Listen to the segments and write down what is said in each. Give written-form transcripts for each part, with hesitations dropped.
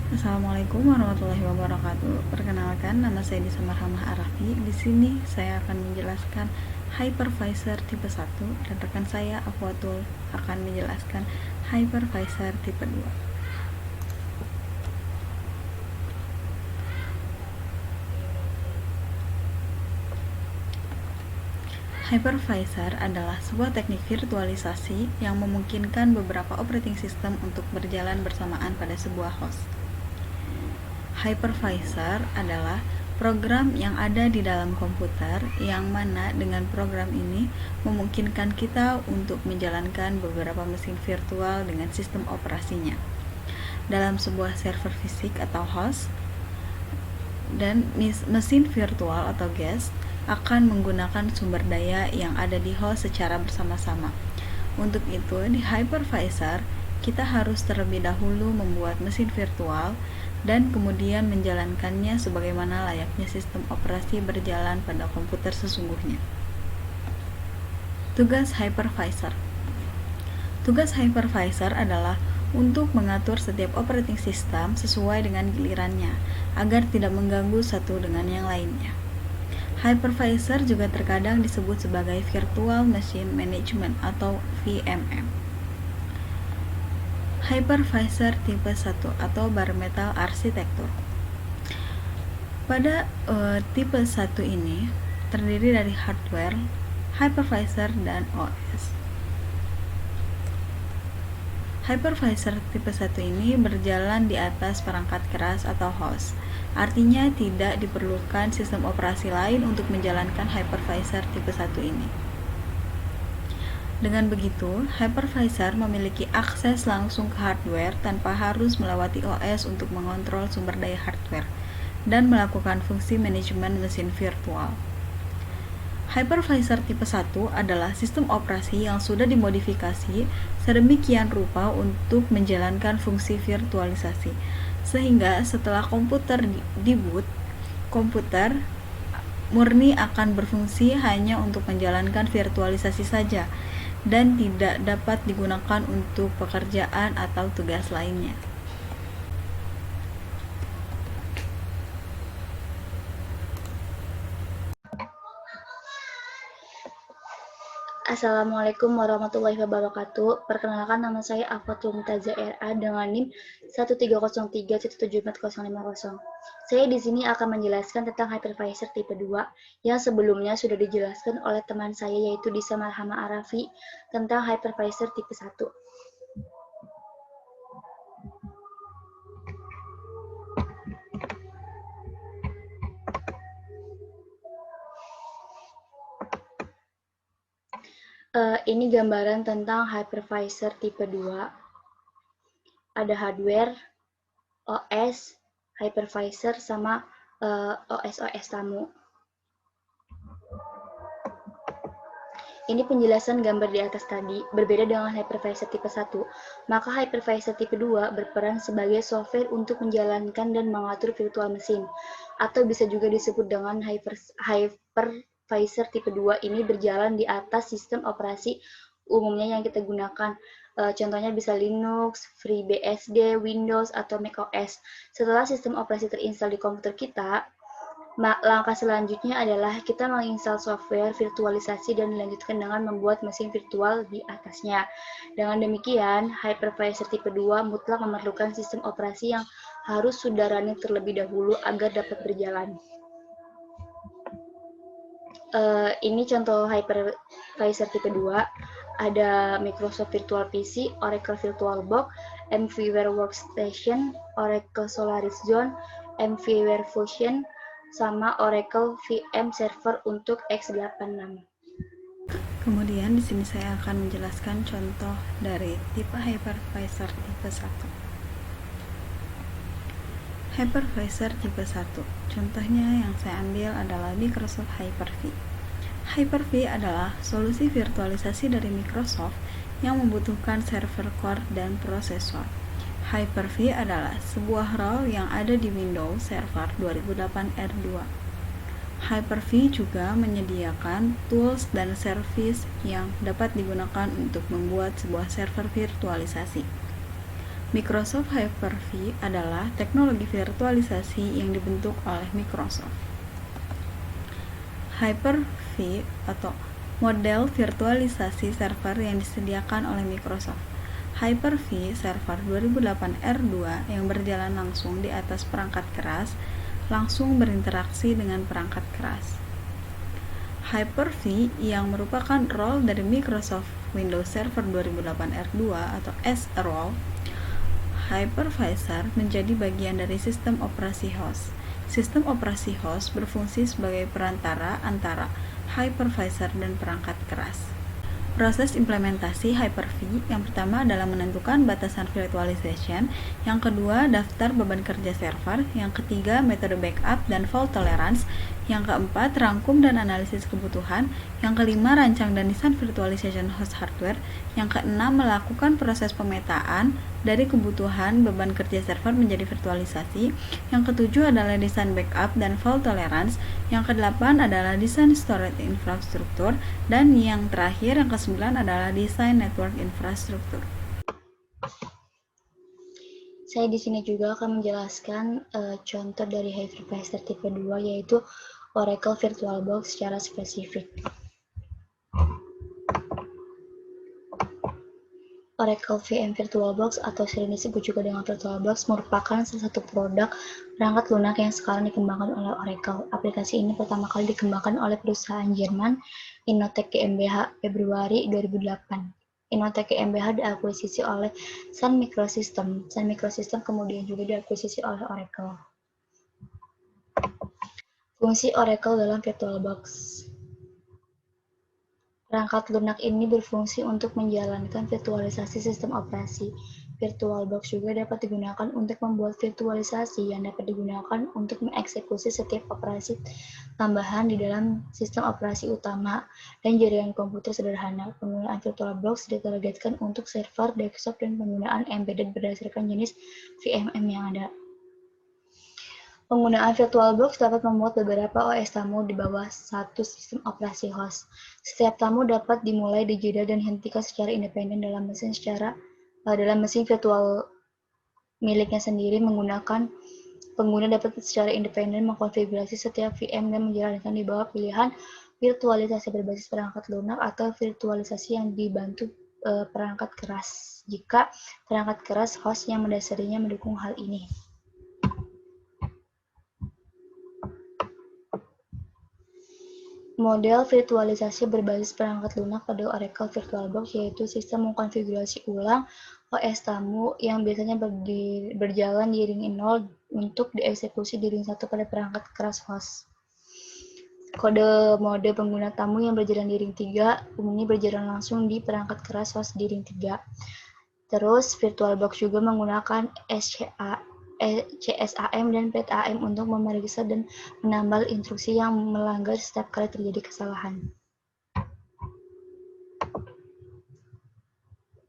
Assalamualaikum warahmatullahi wabarakatuh. Perkenalkan, nama saya Disa Marhamah Arafi. Di sini saya akan menjelaskan hypervisor tipe 1 dan rekan saya Afwatul akan menjelaskan hypervisor tipe 2. Hypervisor adalah sebuah teknik virtualisasi yang memungkinkan beberapa operating system untuk berjalan bersamaan pada sebuah host. Hypervisor adalah program yang ada di dalam komputer yang mana dengan program ini memungkinkan kita untuk menjalankan beberapa mesin virtual dengan sistem operasinya dalam sebuah server fisik atau host, dan mesin virtual atau guest akan menggunakan sumber daya yang ada di host secara bersama-sama. Untuk itu, di hypervisor kita harus terlebih dahulu membuat mesin virtual dan kemudian menjalankannya sebagaimana layaknya sistem operasi berjalan pada komputer sesungguhnya. Tugas hypervisor. Tugas hypervisor adalah untuk mengatur setiap operating system sesuai dengan gilirannya agar tidak mengganggu satu dengan yang lainnya. Hypervisor juga terkadang disebut sebagai Virtual Machine Management atau VMM. Hypervisor tipe 1 atau bare metal arsitektur. Pada tipe 1 ini terdiri dari hardware, hypervisor, dan OS. Hypervisor tipe 1 ini berjalan di atas perangkat keras atau host. Artinya tidak diperlukan sistem operasi lain untuk menjalankan hypervisor tipe 1 ini. Dengan begitu, hypervisor memiliki akses langsung ke hardware tanpa harus melewati OS untuk mengontrol sumber daya hardware dan melakukan fungsi manajemen mesin virtual. Hypervisor tipe 1 adalah sistem operasi yang sudah dimodifikasi sedemikian rupa untuk menjalankan fungsi virtualisasi, sehingga setelah komputer diboot, komputer murni akan berfungsi hanya untuk menjalankan virtualisasi saja dan tidak dapat digunakan untuk pekerjaan atau tugas lainnya. Assalamualaikum warahmatullahi wabarakatuh. Perkenalkan, nama saya Afwatul Mumtaza RA dengan NIM 13037745050. Saya di sini akan menjelaskan tentang hypervisor tipe 2 yang sebelumnya sudah dijelaskan oleh teman saya yaitu Disa Marhamah Arafi tentang hypervisor tipe 1. Ini gambaran tentang hypervisor tipe 2. Ada hardware, OS, hypervisor, sama OS tamu. Ini penjelasan gambar di atas tadi. Berbeda dengan hypervisor tipe 1, maka hypervisor tipe 2 berperan sebagai software untuk menjalankan dan mengatur virtual mesin, atau bisa juga disebut dengan hypervisor tipe 2 ini berjalan di atas sistem operasi umumnya yang kita gunakan. Contohnya bisa Linux, FreeBSD, Windows, atau macOS. Setelah sistem operasi terinstal di komputer kita, langkah selanjutnya adalah kita menginstal software virtualisasi dan dilanjutkan dengan membuat mesin virtual di atasnya. Dengan demikian, hypervisor tipe 2 mutlak memerlukan sistem operasi yang harus sudah running terlebih dahulu agar dapat berjalan. Ini contoh hypervisor tipe 2. Ada Microsoft Virtual PC, Oracle VirtualBox, VMware Workstation, Oracle Solaris Zone, VMware Fusion, sama Oracle VM Server untuk x86. Kemudian di sini saya akan menjelaskan contoh dari tipe hypervisor tipe 1. Hypervisor tipe 1. Contohnya yang saya ambil adalah Microsoft Hyper-V. Hyper-V adalah solusi virtualisasi dari Microsoft yang membutuhkan server core dan prosesor. Hyper-V adalah sebuah role yang ada di Windows Server 2008 R2. Hyper-V juga menyediakan tools dan service yang dapat digunakan untuk membuat sebuah server virtualisasi. Microsoft Hyper-V adalah teknologi virtualisasi yang dibentuk oleh Microsoft. Hyper-V atau model virtualisasi server yang disediakan oleh Microsoft. Hyper-V Server 2008 R2 yang berjalan langsung di atas perangkat keras langsung berinteraksi dengan perangkat keras. Hyper-V yang merupakan role dari Microsoft Windows Server 2008 R2 atau S-role, hypervisor menjadi bagian dari sistem operasi host. Sistem operasi host berfungsi sebagai perantara antara hypervisor dan perangkat keras. Proses implementasi Hyper-V yang pertama adalah menentukan batasan virtualization, yang kedua daftar beban kerja server, yang ketiga metode backup dan fault tolerance, yang keempat rangkum dan analisis kebutuhan, yang kelima rancang dan desain virtualization host hardware, yang keenam melakukan proses pemetaan dari kebutuhan beban kerja server menjadi virtualisasi, yang ketujuh adalah desain backup dan fault tolerance, yang kedelapan adalah desain storage infrastruktur, dan yang terakhir yang kesembilan adalah desain network infrastruktur. Saya di sini juga akan menjelaskan contoh dari hypervisor tipe 2 yaitu Oracle VirtualBox secara spesifik. Oracle VM VirtualBox atau sering disebut juga dengan VirtualBox merupakan salah satu produk perangkat lunak yang sekarang dikembangkan oleh Oracle. Aplikasi ini pertama kali dikembangkan oleh perusahaan Jerman Innotech GmbH Februari 2008. Innotech GmbH diakuisisi oleh Sun Microsystems. Sun Microsystems kemudian juga diakuisisi oleh Oracle. Fungsi Oracle dalam VirtualBox. Perangkat lunak ini berfungsi untuk menjalankan virtualisasi sistem operasi. VirtualBox juga dapat digunakan untuk membuat virtualisasi yang dapat digunakan untuk mengeksekusi setiap operasi tambahan di dalam sistem operasi utama dan jaringan komputer sederhana. Penggunaan VirtualBox ditargetkan untuk server, desktop, dan penggunaan embedded berdasarkan jenis VMM yang ada. Penggunaan VirtualBox dapat membuat beberapa OS tamu di bawah satu sistem operasi host. Setiap tamu dapat dimulai, dijeda, dan dihentikan secara independen dalam mesin virtual miliknya sendiri. Pengguna dapat secara independen mengkonfigurasi setiap VM dan menjalankan di bawah pilihan virtualisasi berbasis perangkat lunak atau virtualisasi yang dibantu perangkat keras, jika perangkat keras host yang mendasarinya mendukung hal ini. Model virtualisasi berbasis perangkat lunak pada Oracle VirtualBox yaitu sistem mengkonfigurasi ulang OS tamu yang biasanya berjalan di ring 0 untuk dieksekusi di ring 1 pada perangkat keras host. Kode mode pengguna tamu yang berjalan di ring 3 umumnya berjalan langsung di perangkat keras host di ring 3. Terus VirtualBox juga menggunakan CSAM dan PTAM untuk memeriksa dan menambal instruksi yang melanggar setiap kali terjadi kesalahan.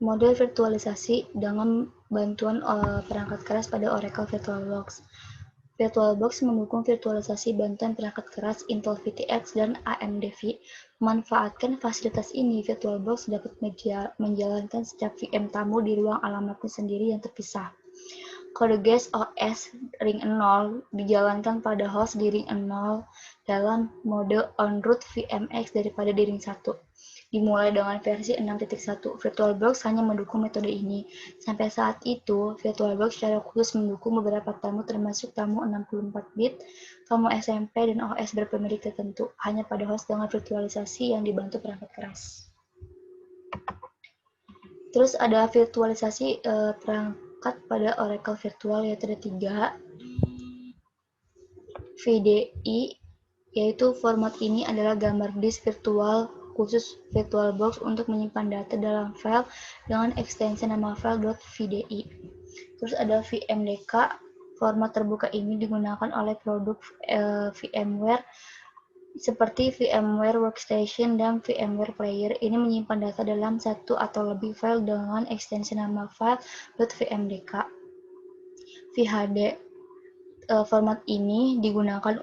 Model virtualisasi dengan bantuan perangkat keras pada Oracle VirtualBox. VirtualBox mendukung virtualisasi bantuan perangkat keras Intel VTX dan AMD V. Memanfaatkan fasilitas ini, VirtualBox dapat menjalankan setiap VM tamu di ruang alamatnya sendiri yang terpisah. Kode guest OS ring 0 dijalankan pada host di ring 0 dalam mode on-root VMX daripada di ring 1. Dimulai dengan versi 6.1. VirtualBox hanya mendukung metode ini. Sampai saat itu, VirtualBox secara khusus mendukung beberapa tamu termasuk tamu 64-bit, tamu SMP, dan OS berpemilik tertentu, hanya pada host dengan virtualisasi yang dibantu perangkat keras. Terus ada virtualisasi perangkat pada Oracle Virtual, yaitu ada 3. VDI, yaitu format ini adalah gambar disk virtual khusus VirtualBox untuk menyimpan data dalam file dengan ekstensi nama file .vdi. Terus ada VMDK, format terbuka ini digunakan oleh produk VMware seperti VMware Workstation dan VMware Player. Ini menyimpan data dalam satu atau lebih file dengan ekstensi nama file .vmdk. VHD, format ini digunakan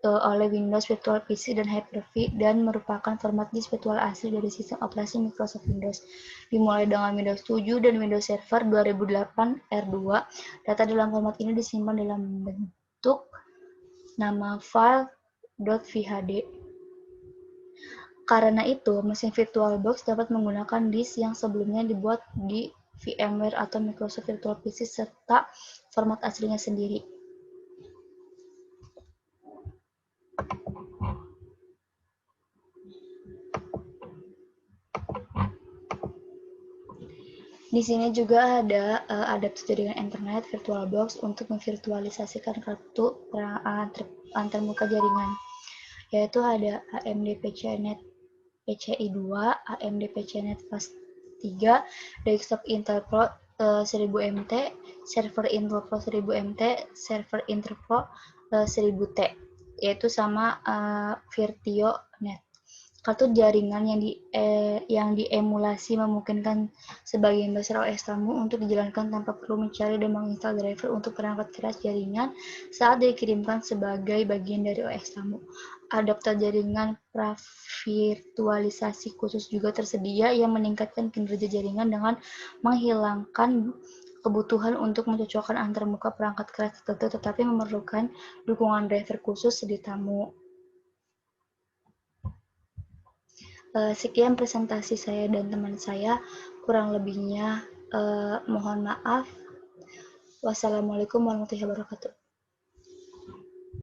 oleh Windows Virtual PC dan Hyper-V dan merupakan format disk virtual asli dari sistem operasi Microsoft Windows. Dimulai dengan Windows 7 dan Windows Server 2008 R2, data dalam format ini disimpan dalam bentuk nama file .vhd. Karena itu, mesin VirtualBox dapat menggunakan disk yang sebelumnya dibuat di VMware atau Microsoft Virtual PC serta format aslinya sendiri. Di sini juga ada adapter jaringan internet VirtualBox untuk memvirtualisasikan kartu antarmuka jaringan, yaitu ada AMD PCIe PCI 2, AMD PCIe Fast 3, desktop Intel Pro 1000 MT, server Intel Pro 1000 MT, server Intel Pro 1000T, yaitu sama VirtioNet. Kartu jaringan yang diemulasi memungkinkan sebagian besar OS tamu untuk dijalankan tanpa perlu mencari dan menginstal driver untuk perangkat keras jaringan saat dikirimkan sebagai bagian dari OS tamu. Adapter jaringan pravirtualisasi khusus juga tersedia yang meningkatkan kinerja jaringan dengan menghilangkan kebutuhan untuk mencocokkan antarmuka perangkat keras tertentu, tetapi memerlukan dukungan driver khusus di tamu. Sekian presentasi saya dan teman saya, kurang lebihnya mohon maaf. Wassalamualaikum warahmatullahi wabarakatuh.